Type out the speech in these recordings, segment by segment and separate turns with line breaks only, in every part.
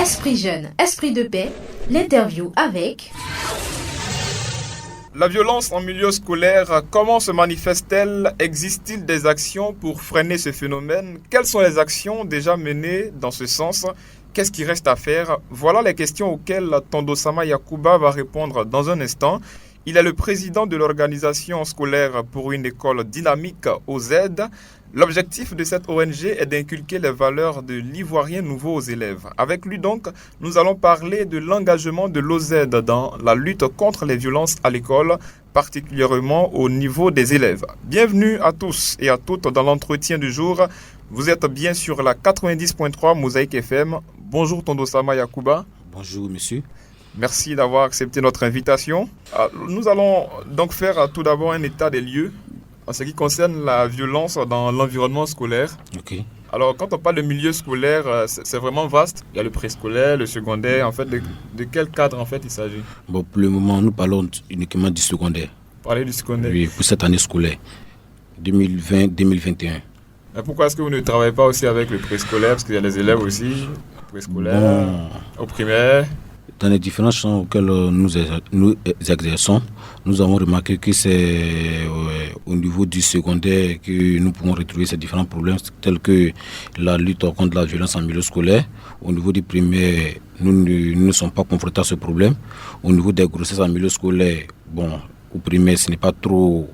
Esprit jeune, esprit de paix, l'interview avec...
La violence en milieu scolaire, comment se manifeste-t-elle? Existe-t-il des actions pour freiner ce phénomène? Quelles sont les actions déjà menées dans ce sens? Qu'est-ce qui reste à faire? Voilà les questions auxquelles Tondosama Yakuba va répondre dans un instant. Il est le président de l'organisation scolaire pour une école dynamique OZ. L'objectif de cette ONG est d'inculquer les valeurs de l'ivoirien nouveau aux élèves. Avec lui donc, nous allons parler de l'engagement de l'OZ dans la lutte contre les violences à l'école, particulièrement au niveau des élèves. Bienvenue à tous et à toutes dans l'entretien du jour. Vous êtes bien sur la 90.3 Mosaïque FM. Bonjour Tondosama Yakuba.
Bonjour monsieur.
Merci d'avoir accepté notre invitation. Nous allons donc faire tout d'abord un état des lieux en ce qui concerne la violence dans l'environnement scolaire.
Ok.
Alors, quand on parle de milieu scolaire, c'est vraiment vaste. Il y a le préscolaire, le secondaire. En fait, de quel cadre en fait il s'agit?
Bon, pour le moment, nous parlons uniquement du secondaire.
Parler du secondaire.
Oui, pour cette année scolaire 2020-2021.
Et pourquoi est-ce que vous ne travaillez pas aussi avec le préscolaire? Parce qu'il y a les élèves aussi, préscolaire, au primaire.
Dans les différents champs auxquels nous exerçons, nous avons remarqué que c'est au niveau du secondaire que nous pouvons retrouver ces différents problèmes tels que la lutte contre la violence en milieu scolaire. Au niveau du primaire, nous ne sommes pas confrontés à ce problème. Au niveau des grossesses en milieu scolaire, au primaire, ce n'est pas trop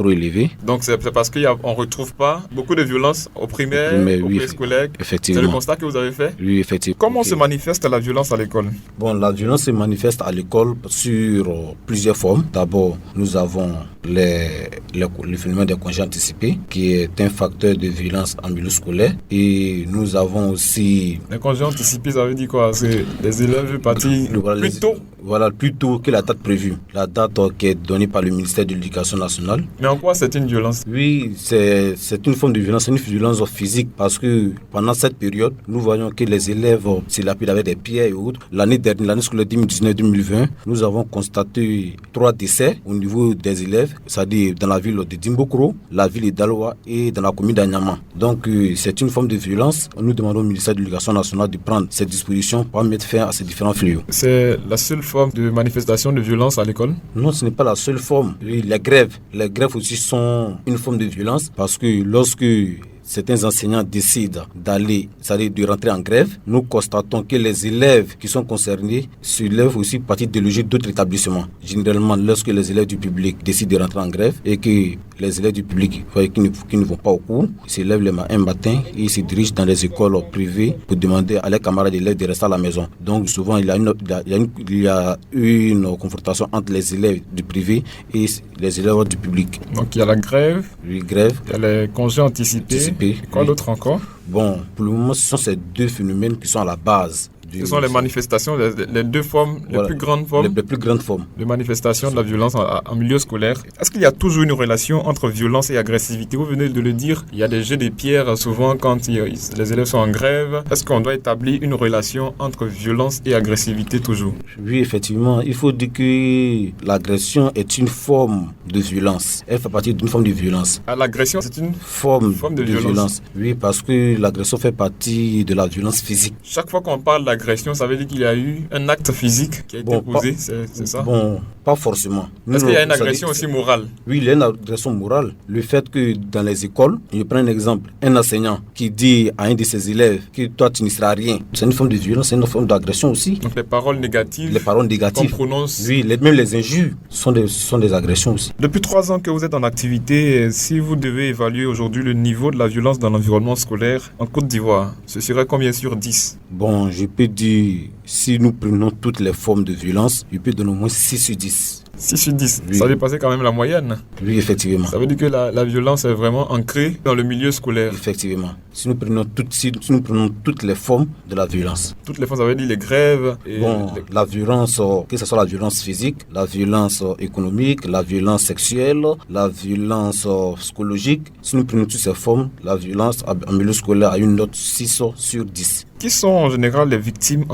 élevé.
Donc c'est parce qu'on ne retrouve pas beaucoup de violence au primaire, au préscolaire.
Effectivement.
C'est le constat que vous avez fait?
Oui, effectivement.
Comment se manifeste la violence à l'école?
La violence se manifeste à l'école sur plusieurs formes. D'abord, nous avons le phénomène des congés anticipés, qui est un facteur de violence en milieu scolaire. Et nous avons aussi...
Les congés anticipés, ça veut dire quoi? C'est les élèves partis plus tôt?
Voilà, plus tôt que la date prévue. La date qui est donnée par le ministère de l'Éducation nationale.
Mais en quoi c'est une violence?
Oui, c'est une forme de violence, c'est une violence physique parce que pendant cette période, nous voyons que les élèves se lapident avec des pierres et autres. L'année dernière, l'année scolaire 2019-2020, nous avons constaté 3 décès au niveau des élèves, c'est-à-dire dans la ville de Dimbokro, la ville d'Aloa et dans la commune d'Anyama. Donc c'est une forme de violence. Nous demandons au ministère de l'Éducation nationale de prendre ces dispositions pour mettre fin à ces différents fléaux. C'est
la seule forme de manifestation de violence à l'école?
Non, ce n'est pas la seule forme. Oui, les grèves aussi sont une forme de violence parce que lorsque certains enseignants décident d'aller, c'est-à-dire de rentrer en grève, nous constatons que les élèves qui sont concernés se lèvent aussi partie de logique d'autres établissements. Généralement, lorsque les élèves du public décident de rentrer en grève et que les élèves du public voient qu'ils ne vont pas au cours, ils se lèvent un matin et ils se dirigent dans les écoles privées pour demander à leurs camarades d'élèves de rester à la maison. Donc souvent, il y a une confrontation entre les élèves du privé et les élèves du public.
Donc il y a la grève,
oui, grève.
Il y a les congés anticipés. Quoi d'autre encore?
Pour le moment, ce sont ces deux phénomènes qui sont à la base.
Ce sont les manifestations, les deux formes, les plus grandes formes.
Les plus grandes formes.
De manifestation de la violence en milieu scolaire. Est-ce qu'il y a toujours une relation entre violence et agressivité? Vous venez de le dire, il y a des jets de pierres souvent quand les élèves sont en grève. Est-ce qu'on doit établir une relation entre violence et agressivité toujours? Oui,
effectivement. Il faut dire que l'agression est une forme de violence. Elle fait partie d'une forme de violence.
L'agression, c'est une
forme de violence. Oui, parce que l'agression fait partie de la violence physique.
Chaque fois qu'on parle d'agression, ça veut dire qu'il y a eu un acte physique qui a été posé, c'est ça?
Pas forcément.
Est-ce qu'il y a une agression aussi morale?
Oui, il y a une agression morale. Le fait que dans les écoles, je prends un exemple, un enseignant qui dit à un de ses élèves que toi tu ne seras rien, c'est une forme de violence, c'est une forme d'agression aussi.
Donc les paroles négatives.
Les paroles négatives.
Qu'on prononce.
Oui, même les injures sont des agressions aussi.
Depuis 3 ans que vous êtes en activité, si vous devez évaluer aujourd'hui le niveau de la violence dans l'environnement scolaire en Côte d'Ivoire, ce serait combien sur 10?
Je peux dire, si nous prenons toutes les formes de violence, je peux donner au moins 6 sur 10.
6 sur 10,
oui.
Ça dépassait quand même la moyenne.
Oui, effectivement.
Ça veut dire que la violence est vraiment ancrée dans le milieu scolaire.
Effectivement. Si nous prenons toutes les formes de la violence.
Toutes les formes, ça veut dire les grèves.
La violence, que ce soit la violence physique, la violence économique, la violence sexuelle, la violence psychologique. Si nous prenons toutes ces formes, la violence en milieu scolaire a une note 6 sur 10.
Qui sont en général les victimes,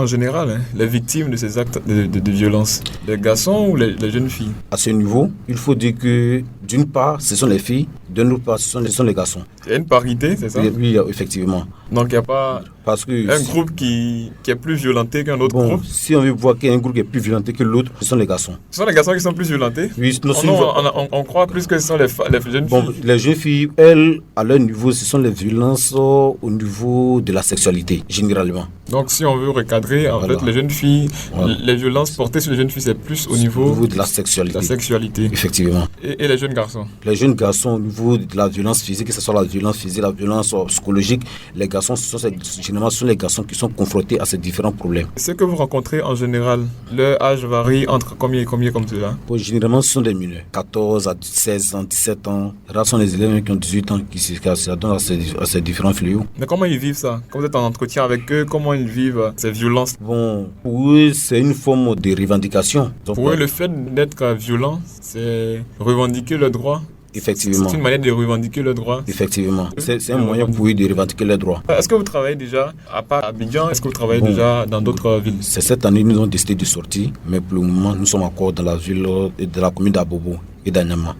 les victimes de ces actes de violence? Les garçons ou les jeunes filles?
À ce niveau, il faut dire que D'une part, ce sont les filles, de l'autre part, ce sont les garçons.
Il y a une parité, c'est ça?
Oui, effectivement.
Donc il n'y a pas
Parce que
un groupe qui est plus violenté qu'un autre groupe?
Si on veut voir qu'il y a un groupe qui est plus violenté que l'autre, ce sont les garçons.
Ce sont les garçons qui sont plus violentés?
Oui,
on croit plus que ce sont les jeunes filles.
Les jeunes filles, elles, à leur niveau, ce sont les violences au niveau de la sexualité, généralement.
Donc si on veut recadrer, en fait, les jeunes filles, les violences portées sur les jeunes filles, c'est plus au niveau
de la sexualité. Effectivement.
Et les jeunes garçons?
Les jeunes garçons, au niveau de la violence physique, que ce soit la violence physique, la violence psychologique, les garçons, généralement, ce sont les garçons qui sont confrontés à ces différents problèmes.
Ce que vous rencontrez en général, leur âge varie entre combien et combien comme cela?
Généralement, ce sont des mineurs, 14 à 16 ans, 17 ans. Rares sont les élèves qui ont 18 ans qui s'adonnent à ces différents fléaux.
Mais comment ils vivent ça? Quand vous êtes en entretien avec eux, comment ils vivent ces violences?
Pour eux, c'est une forme de revendication. Donc,
pour eux, le fait d'être violent, c'est revendiquer le droit.
Effectivement.
C'est une manière de revendiquer le droit.
Effectivement. C'est un moyen pour eux de revendiquer les droits.
Est-ce que vous travaillez déjà, à part Abidjan, est-ce que vous travaillez déjà dans d'autres villes?
C'est cette année, nous avons décidé de sortir, mais pour le moment, nous sommes encore dans la ville de la commune d'Abobo et d'Anyama.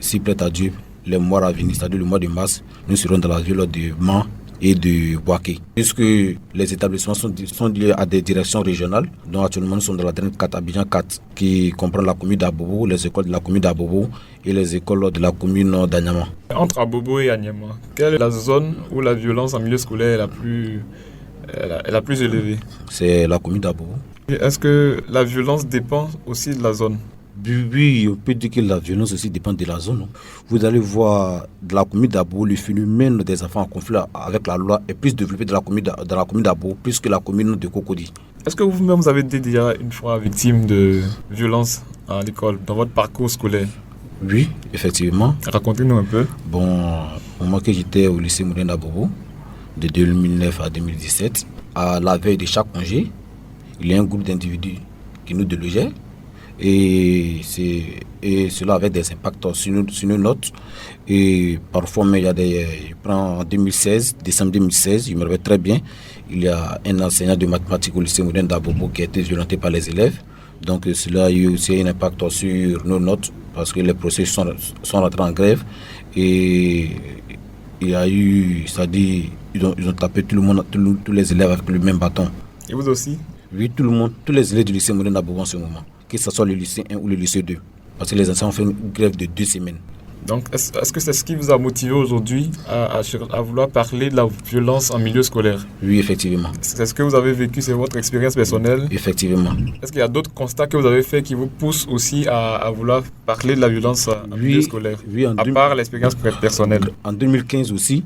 S'il plaît à Dieu, les mois à venir, c'est-à-dire le mois de mars, nous serons dans la ville de Man et de Boaké. Puisque les établissements sont liés à des directions régionales, dont actuellement nous sommes dans la DREN 4, Abidjan 4, qui comprend la commune d'Abobo, les écoles de la commune d'Abobo et les écoles de la commune d'Anyama.
Entre Abobo et Anyama, quelle est la zone où la violence en milieu scolaire est la plus élevée? C'est
la commune d'Abobo.
Est-ce que la violence dépend aussi de la zone?
Oui, on peut dire que la violence aussi dépend de la zone. Vous allez voir de la commune d'Abo, le phénomène des enfants en conflit avec la loi est plus développé dans la commune d'Abo plus que la commune de Cocody.
Est-ce que vous-même vous avez été déjà une fois victime de violence à l'école, dans votre parcours scolaire?
Oui, effectivement.
Racontez-nous un peu.
Moi que j'étais au lycée Moulin d'Abobo, de 2009 à 2017, à la veille de chaque congé, il y a un groupe d'individus qui nous délogeait. Et cela avait des impacts sur nos notes. Et parfois, mais je prends en 2016, décembre 2016, je me rappelle très bien, il y a un enseignant de mathématiques au lycée moderne d'Abobo qui a été violenté par les élèves. Donc cela a eu aussi un impact sur nos notes parce que les professeurs sont rentrés en grève. Et il y a eu, c'est-à-dire, ils ont tapé tout le monde, tous les élèves avec le même bâton.
Et vous aussi?
Oui, tout le monde, tous les élèves du lycée moderne d'Abobo en ce moment. Que ce soit le lycée 1 ou le lycée 2. Parce que les enseignants ont fait une grève de 2 semaines.
Donc, est-ce que c'est ce qui vous a motivé aujourd'hui à vouloir parler de la violence en milieu scolaire?
Oui, effectivement.
C'est ce que vous avez vécu, c'est votre expérience personnelle? Effectivement. Est-ce qu'il y a d'autres constats que vous avez faits qui vous poussent aussi à vouloir parler de la violence en milieu scolaire?
Oui,
à part l'expérience personnelle.
En 2015 aussi,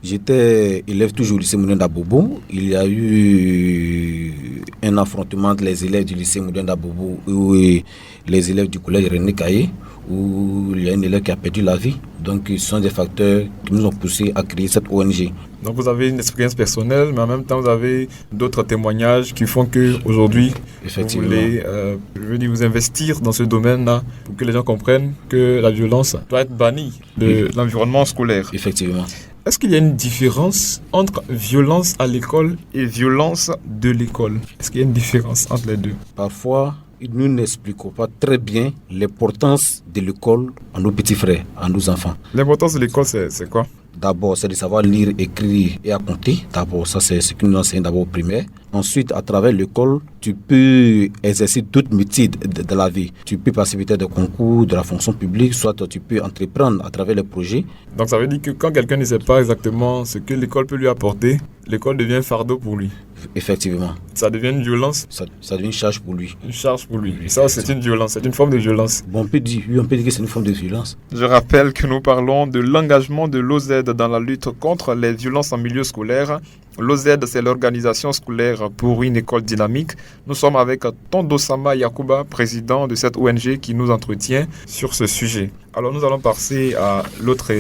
j'étais élève toujours au lycée Moulin d'Abobo. Il y a eu un affrontement entre les élèves du lycée Moulin d'Abobo et les élèves du collège René Caillé, où il y a un élève qui a perdu la vie. Donc, ce sont des facteurs qui nous ont poussés à créer cette ONG.
Donc, vous avez une expérience personnelle, mais en même temps, vous avez d'autres témoignages qui font qu'aujourd'hui, vous voulez vous investir dans ce domaine-là pour que les gens comprennent que la violence doit être bannie de l'environnement scolaire.
Effectivement.
Est-ce qu'il y a une différence entre violence à l'école et violence de l'école? Est-ce qu'il y a une différence entre les deux?
Parfois, nous n'expliquons pas très bien l'importance de l'école à nos petits frères, à nos enfants.
L'importance de l'école, c'est quoi?
D'abord, c'est de savoir lire, écrire et à compter. D'abord, ça, c'est ce que nous enseignons d'abord au primaire. Ensuite, à travers l'école, tu peux exercer d'autres métiers de la vie. Tu peux participer des concours, de la fonction publique, soit tu peux entreprendre à travers les projets.
Donc, ça veut dire que quand quelqu'un ne sait pas exactement ce que l'école peut lui apporter, l'école devient un fardeau pour lui.
Effectivement.
Ça devient une violence.
Ça devient une charge pour lui.
Une charge pour lui. Ça, c'est une violence, c'est une forme de violence.
On peut dire que c'est une forme de violence.
Je rappelle que nous parlons de l'engagement de l'OZ dans la lutte contre les violences en milieu scolaire. L'OZ, c'est l'organisation scolaire pour une école dynamique. Nous sommes avec Tondosama Yakuba, président de cette ONG qui nous entretient sur ce sujet. Alors nous allons passer à l'autre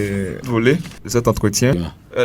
volet de cet entretien.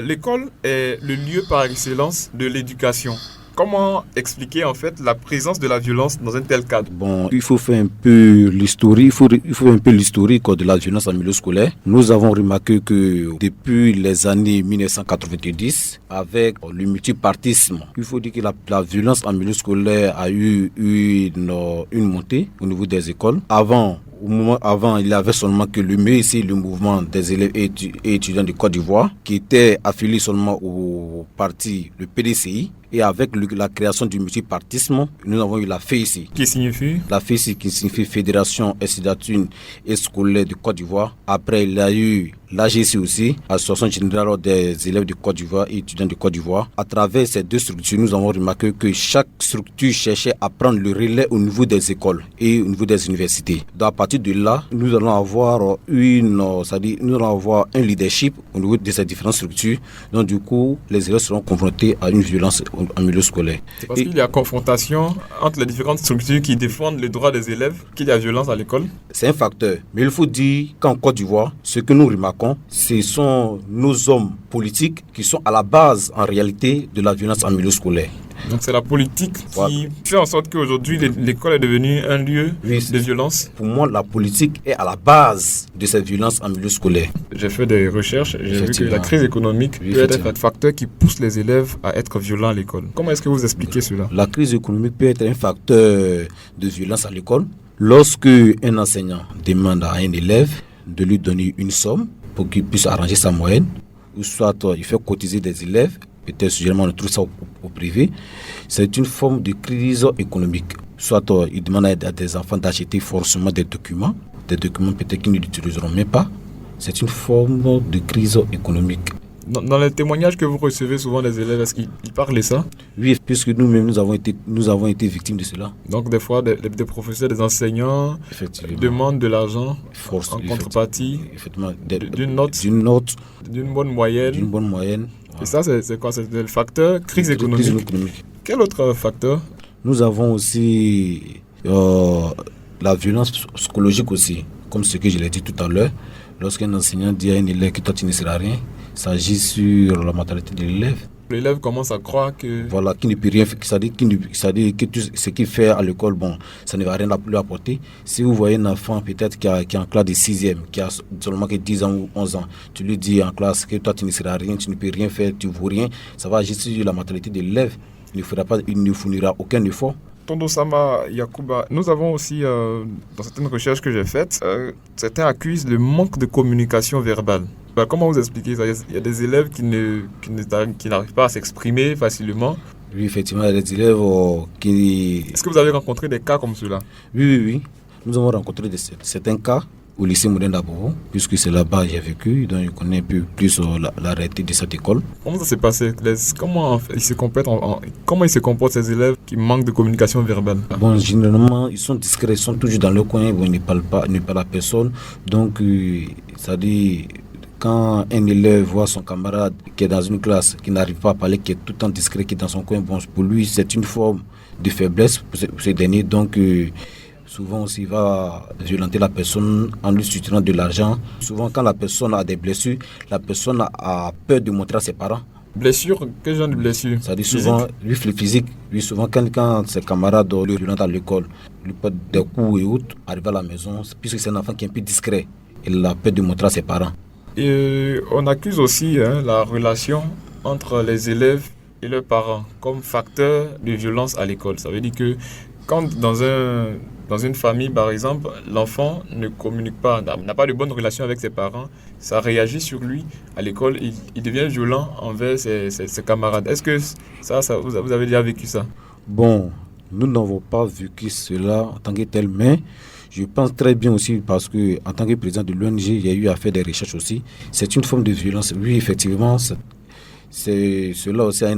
L'école est le lieu par excellence de l'éducation. Comment expliquer en fait la présence de la violence dans un tel cadre?
Il faut faire un peu l'historique, de la violence en milieu scolaire. Nous avons remarqué que depuis les années 1990, avec le multipartisme, il faut dire que la violence en milieu scolaire a eu une montée au niveau des écoles. Avant, au moment avant, il y avait seulement que le MEIC, le mouvement des élèves et étudiants de Côte d'Ivoire, qui était affilié seulement au parti, le PDCI. Et avec la création du multipartisme, nous avons eu la FEICI.
Qui signifie?
La FEICI qui signifie Fédération étudiantine et scolaire de Côte d'Ivoire. Après, il y a eu l'AGC aussi, Association générale des élèves de Côte d'Ivoire et étudiants de Côte d'Ivoire. À travers ces deux structures, nous avons remarqué que chaque structure cherchait à prendre le relais au niveau des écoles et au niveau des universités. Donc à partir de là, nous allons avoir un leadership au niveau de ces différentes structures. Donc du coup, les élèves seront confrontés à une violence en milieu scolaire.
C'est parce qu'il y a confrontation entre les différentes structures qui défendent les droits des élèves qu'il y a violence à l'école.
C'est un facteur. Mais il faut dire qu'en Côte d'Ivoire, ce que nous remarquons, ce sont nos hommes politiques qui sont à la base, en réalité, de la violence en milieu scolaire.
Donc c'est la politique qui fait en sorte qu'aujourd'hui l'école est devenue un lieu de violence.
Pour moi, la politique est à la base de cette violence en milieu scolaire.
J'ai fait des recherches, j'ai vu que la crise économique peut être un facteur qui pousse les élèves à être violents à l'école. Comment est-ce que vous expliquez cela?
La crise économique peut être un facteur de violence à l'école. Lorsque un enseignant demande à un élève de lui donner une somme pour qu'il puisse arranger sa moyenne, ou soit il fait cotiser des élèves, peut-être généralement on trouve ça au privé, c'est une forme de crise économique. Soit il demande à des enfants d'acheter forcément des documents peut-être qu'ils n'utiliseront même pas. C'est une forme de crise économique.
Dans les témoignages que vous recevez souvent des élèves, est-ce qu'ils parlent de ça?
Oui, puisque nous-mêmes, nous avons été victimes de cela.
Donc des fois, des professeurs, des enseignants demandent de l'argent en contrepartie d'une note, d'une bonne moyenne. Et ça, c'est quoi? C'est le facteur crise économique. Quel autre facteur?
Nous avons aussi la violence psychologique aussi, comme ce que je l'ai dit tout à l'heure. Lorsqu'un enseignant dit à un élève que toi tu ne seras rien, ça agit sur la mentalité de l'élève.
L'élève commence à croire que...
Voilà, qu'il ne peut rien faire, c'est-à-dire que tout ce qu'il fait à l'école, ça ne va rien lui apporter. Si vous voyez un enfant peut-être qui est en classe de 6e, qui a seulement que 10 ans ou 11 ans, tu lui dis en classe que toi tu ne seras rien, tu ne peux rien faire, tu ne vaux rien, ça va agir sur la mentalité de l'élève. Il ne fournira aucun effort.
Tonton Sama Yacouba, nous avons aussi, dans certaines recherches que j'ai faites, certains accusent le manque de communication verbale. Comment vous expliquez ça? Il y a des élèves qui n'arrivent pas à s'exprimer facilement.
Oui, effectivement, il y a des élèves qui...
Est-ce que vous avez rencontré des cas comme cela?
Oui. Nous avons rencontré certains cas au lycée Moulin d'Abobo, puisque c'est là-bas que j'ai vécu, donc je connais un peu plus la réalité de cette école.
Comment ça s'est passé? Comment ils se comportent ces élèves qui manquent de communication verbale?
Généralement, ils sont discrets, ils sont toujours dans leur coin, ils ne parlent pas à personne. Donc, ça dit... Quand un élève voit son camarade qui est dans une classe, qui n'arrive pas à parler, qui est tout le temps discret, qui est dans son coin, pour lui, c'est une forme de faiblesse pour ce dernier. Donc, souvent aussi, il va violenter la personne en lui soutirant de l'argent. Souvent, quand la personne a des blessures, la personne a peur de montrer à ses parents.
Blessure? Quel genre de blessure?
Ça dit souvent, lui, physique. Lui, souvent, quand ses camarades le violentent à l'école, lui portent des coups et autres, arrive à la maison, puisque c'est un enfant qui est un peu discret, il a peur de montrer à ses parents.
Et on accuse aussi la relation entre les élèves et leurs parents comme facteur de violence à l'école. Ça veut dire que quand dans une famille, par exemple, l'enfant ne communique pas, n'a pas de bonne relation avec ses parents, ça réagit sur lui à l'école, il devient violent envers ses camarades. Est-ce que ça vous avez déjà vécu ça?
Bon, nous n'avons pas vécu cela en tant que tel, mais... Je pense très bien aussi parce que en tant que président de l'ONG, il y a eu à faire des recherches aussi. C'est une forme de violence. Oui, effectivement, cela aussi a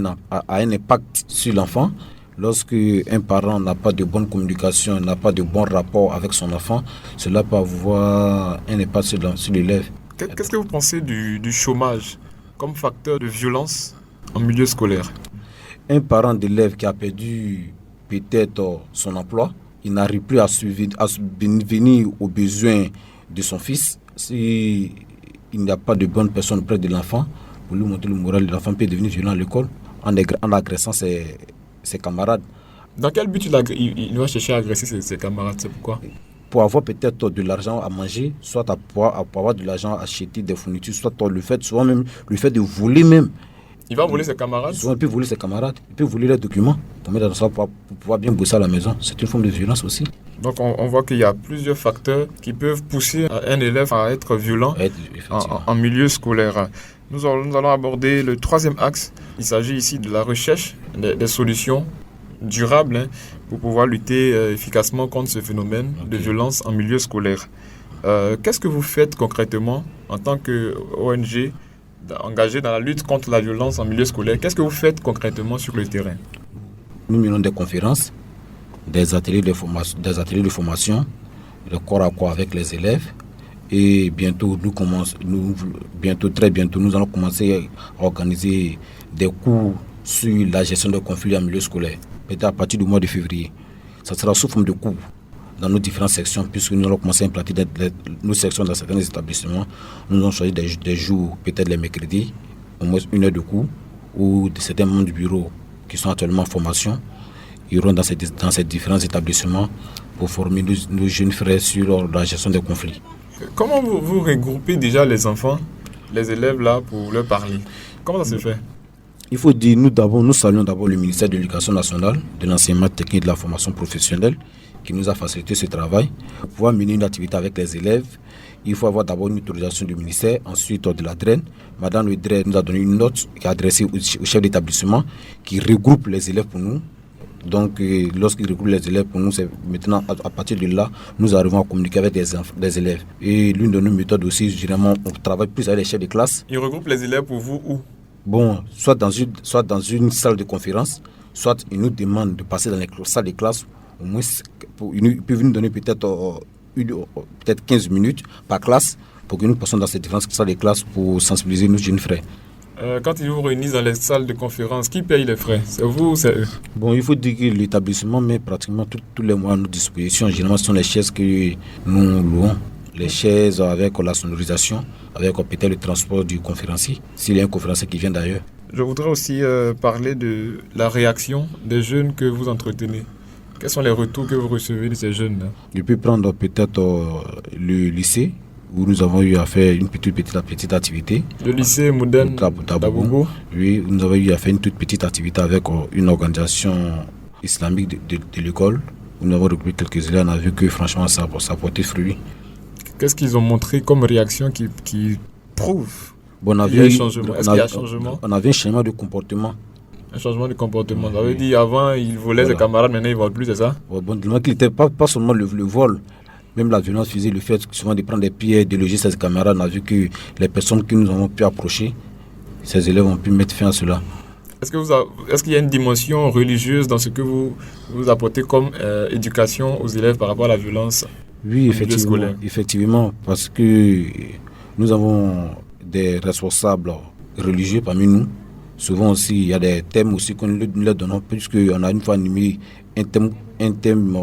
un impact sur l'enfant. Lorsque un parent n'a pas de bonne communication, n'a pas de bon rapport avec son enfant, cela peut avoir un impact sur l'élève.
Qu'est-ce que vous pensez du chômage comme facteur de violence en milieu scolaire?
Un parent d'élève qui a perdu peut-être son emploi, il n'arrive plus à subvenir aux besoins de son fils. S'il n'y a pas de bonne personne près de l'enfant, pour lui montrer le moral, l'enfant peut devenir violent à l'école en agressant ses camarades.
Dans quel but il va chercher à agresser ses camarades? C'est pourquoi?
Pour avoir peut-être de l'argent à manger, soit pour avoir de l'argent à acheter des fournitures, soit le fait de voler même.
Il va voler ses camarades?
Souvent, il peut voler ses camarades, il peut voler les documents pour mettre dans ça pour pouvoir bien bosser à la maison. C'est une forme de violence aussi.
Donc on voit qu'il y a plusieurs facteurs qui peuvent pousser un élève à être violent en milieu scolaire. Nous allons aborder le troisième axe. Il s'agit ici de la recherche des solutions durables pour pouvoir lutter efficacement contre ce phénomène de violence en milieu scolaire. Qu'est-ce que vous faites concrètement en tant qu'ONG engagée dans la lutte contre la violence en milieu scolaire? Qu'est-ce que vous faites concrètement sur le terrain?
Nous menons des conférences, des ateliers de formation, de corps à corps avec les élèves. Et bientôt, très bientôt, nous allons commencer à organiser des cours sur la gestion des conflits en milieu scolaire. Peut-être à partir du mois de février. Ça sera sous forme de cours dans nos différentes sections, puisque nous allons commencer à implanter nos sections dans certains établissements. Nous allons choisir des jours, peut-être les mercredis, au moins 1 heure de cours, où certains membres du bureau qui sont actuellement en formation iront dans ces différents établissements pour former nos jeunes frères sur la gestion des conflits.
Comment vous regroupez déjà les enfants, les élèves là, pour leur parler? Comment ça se fait?
Il faut dire, nous saluons d'abord le ministère de l'Éducation nationale, de l'enseignement technique et de la formation professionnelle qui nous a facilité ce travail. Pour pouvoir mener une activité avec les élèves, il faut avoir d'abord une autorisation du ministère, ensuite de la DREN. Madame le DREN nous a donné une note qui est adressée au chef d'établissement qui regroupe les élèves pour nous. Donc, lorsqu'il regroupe les élèves pour nous, c'est maintenant, à partir de là, nous arrivons à communiquer avec des élèves. Et l'une de nos méthodes aussi, généralement, on travaille plus avec les chefs de classe.
Il regroupe les élèves pour vous où?
Bon, soit dans une salle de conférence, soit ils nous demandent de passer dans les salles de classe. Au moins, ils peuvent nous donner peut-être 15 minutes par classe pour que nous passions dans ces différentes salles de classe pour sensibiliser nos jeunes frères.
Quand ils vous réunissent dans les salles de conférence, qui paye les frais? C'est vous ou c'est eux?
Bon, il faut dire que l'établissement met pratiquement tous les mois à notre disposition. Généralement, ce sont les chaises que nous louons. Les chaises avec la sonorisation, avec peut-être le transport du conférencier, s'il y a un conférencier qui vient d'ailleurs.
Je voudrais aussi parler de la réaction des jeunes que vous entretenez. Quels sont les retours que vous recevez de ces jeunes-là?
Je peux prendre peut-être le lycée, où nous avons eu à faire une petite activité.
Le lycée moderne d'Abougou?
Oui, nous avons eu à faire une toute petite activité avec une organisation islamique de l'école. Nous avons regroupé quelques élèves, on a vu que franchement ça a porté fruit. Qu'est-ce
qu'ils ont montré comme réaction qui prouve
qu'il y a un
changement? Est-ce qu'il y a un changement?
On avait un changement de comportement.
Un changement de comportement. Ça veut dire avant, ils volaient ses camarades, maintenant ils ne volent plus, c'est ça?
Bon, il n'était pas seulement le vol. Même la violence physique, le fait souvent de prendre des pierres, de loger ses camarades, on a vu que les personnes que nous avons pu approcher, ces élèves ont pu mettre fin à cela.
Est-ce qu'il y a une dimension religieuse dans ce que vous apportez comme éducation aux élèves par rapport à la violence?
Oui, effectivement, parce que nous avons des responsables religieux parmi nous. Souvent aussi, il y a des thèmes aussi que nous leur donnons, puisqu'on a une fois animé un thème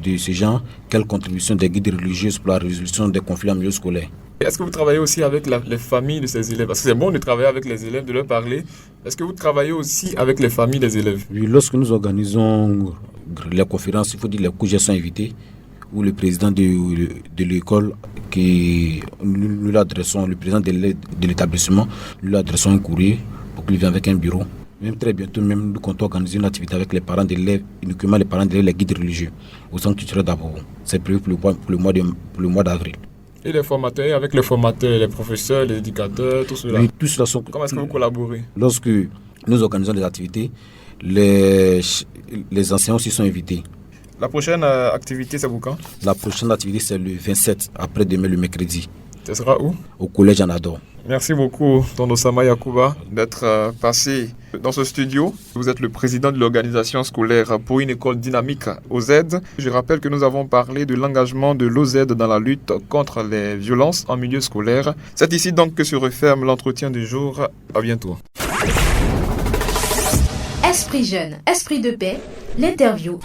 de ce genre, quelle contribution des guides religieux pour la résolution des conflits en milieu scolaire.
Est-ce que vous travaillez aussi avec les familles de ces élèves? Parce que c'est bon de travailler avec les élèves, de leur parler. Est-ce que vous travaillez aussi avec les familles des élèves?
Oui, lorsque nous organisons les conférences, il faut dire les coups sont invités, où le président de l'école, nous l'adressons, le président de l'établissement, nous l'adressons un courrier pour qu'il vienne avec un bureau. Même très bientôt, nous comptons organiser une activité avec les parents d'élèves, uniquement les parents d'élèves, les guides religieux, au centre culturel d'Abougou. C'est prévu pour le mois d'avril.
Et les formateurs, avec les formateurs, les professeurs, les éducateurs, tout cela?
Oui, tout cela sont...
Comment est-ce que vous collaborez?
Lorsque nous organisons des activités, les enseignants aussi sont invités.
La prochaine activité, c'est pour quand?
La prochaine activité, c'est le 27, après-demain, le mercredi.
Ce sera où?
Au collège Anador.
Merci beaucoup, Tonton Sama Yacouba, d'être passé dans ce studio. Vous êtes le président de l'organisation scolaire pour une école dynamique OZ. Je rappelle que nous avons parlé de l'engagement de l'OZ dans la lutte contre les violences en milieu scolaire. C'est ici donc que se referme l'entretien du jour. À bientôt.
Esprit jeune, esprit de paix, l'interview.